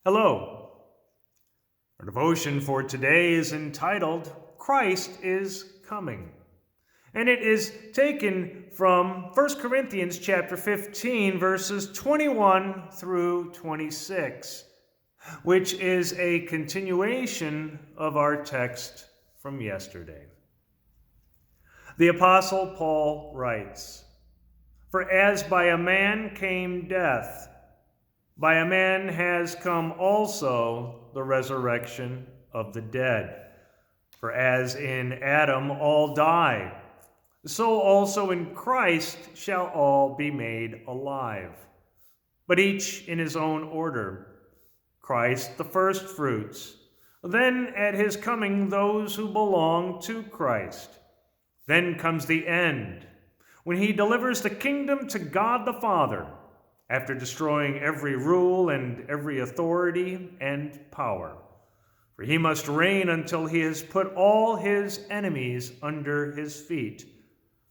Hello. Our devotion for today is entitled, Christ is Coming. And it is taken from 1 Corinthians chapter 15, verses 21 through 26, which is a continuation of our text from yesterday. The Apostle Paul writes, "For as by a man came death, by a man has come also the resurrection of the dead. For as in Adam all die, so also in Christ shall all be made alive. But each in his own order. Christ the firstfruits, then at his coming those who belong to Christ. Then comes the end, when he delivers the kingdom to God the Father, after destroying every rule and every authority and power. For he must reign until he has put all his enemies under his feet.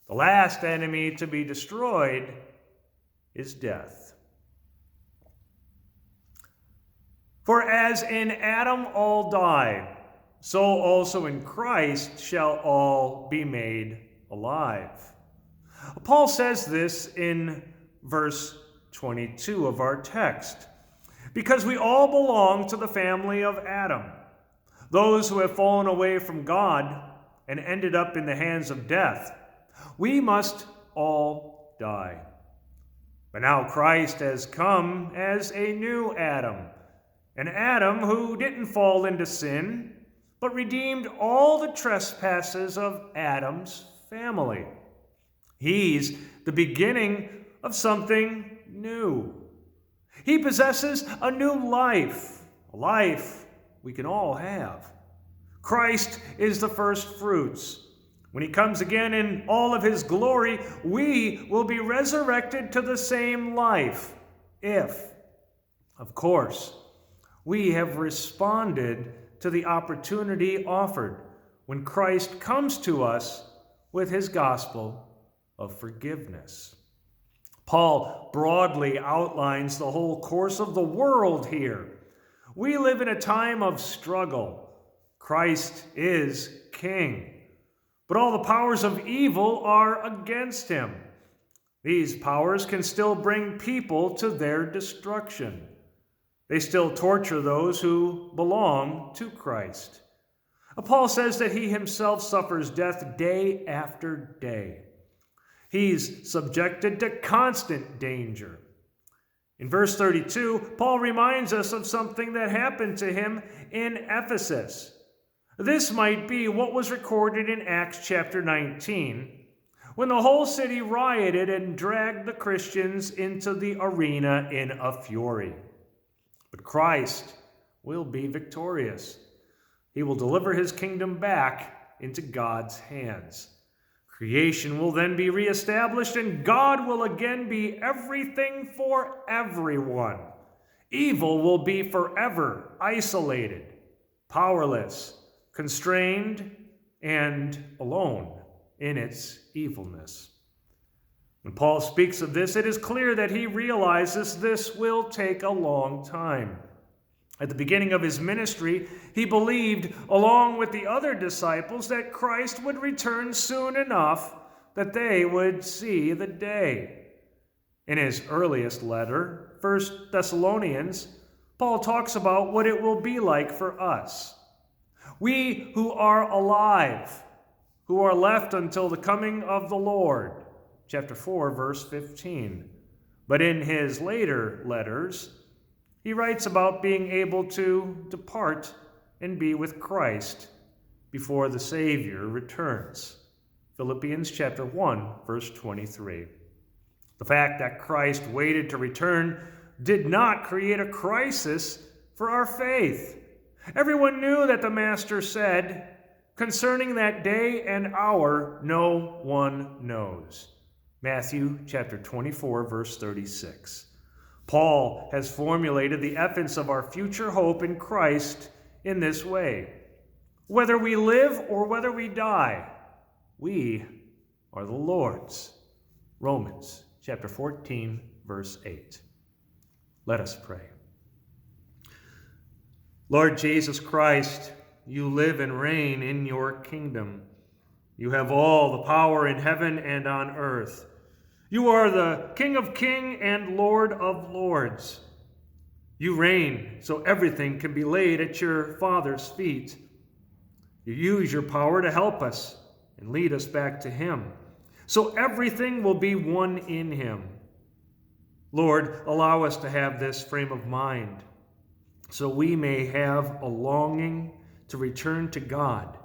The last enemy to be destroyed is death. For as in Adam all die, so also in Christ shall all be made alive." Paul says this in verse 22 of our text. Because we all belong to the family of Adam, those who have fallen away from God and ended up in the hands of death, we must all die. But now Christ has come as a new Adam, an Adam who didn't fall into sin, but redeemed all the trespasses of Adam's family. He's the beginning of something new. He possesses a new life, a life we can all have. Christ is the first fruits. When he comes again in all of his glory, we will be resurrected to the same life if, of course, we have responded to the opportunity offered when Christ comes to us with his gospel of forgiveness. Paul broadly outlines the whole course of the world here. We live in a time of struggle. Christ is king, but all the powers of evil are against him. These powers can still bring people to their destruction. They still torture those who belong to Christ. Paul says that he himself suffers death day after day. He's subjected to constant danger. In verse 32, Paul reminds us of something that happened to him in Ephesus. This might be what was recorded in Acts chapter 19, when the whole city rioted and dragged the Christians into the arena in a fury. But Christ will be victorious. He will deliver his kingdom back into God's hands. Creation will then be reestablished, and God will again be everything for everyone. Evil will be forever isolated, powerless, constrained, and alone in its evilness. When Paul speaks of this, it is clear that he realizes this will take a long time. At the beginning of his ministry, he believed, along with the other disciples, that Christ would return soon enough that they would see the day. In his earliest letter, 1 Thessalonians, Paul talks about what it will be like for us. We who are alive, who are left until the coming of the Lord, chapter 4, verse 15. But in his later letters, he writes about being able to depart and be with Christ before the Savior returns. Philippians chapter 1, verse 23. The fact that Christ waited to return did not create a crisis for our faith. Everyone knew that the Master said, "Concerning that day and hour, no one knows." Matthew chapter 24, verse 36. Paul has formulated the essence of our future hope in Christ in this way. Whether we live or whether we die, we are the Lord's. Romans chapter 14, verse 8. Let us pray. Lord Jesus Christ, you live and reign in your kingdom. You have all the power in heaven and on earth. You are the King of kings and Lord of lords. You reign so everything can be laid at your Father's feet. You use your power to help us and lead us back to him, so everything will be one in him. Lord, allow us to have this frame of mind, so we may have a longing to return to God,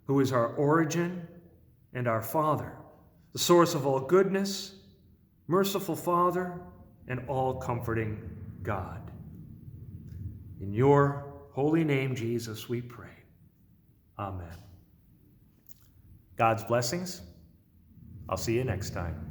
who is our origin and our Father, the source of all goodness, merciful Father, and all-comforting God. In your holy name, Jesus, we pray. Amen. God's blessings. I'll see you next time.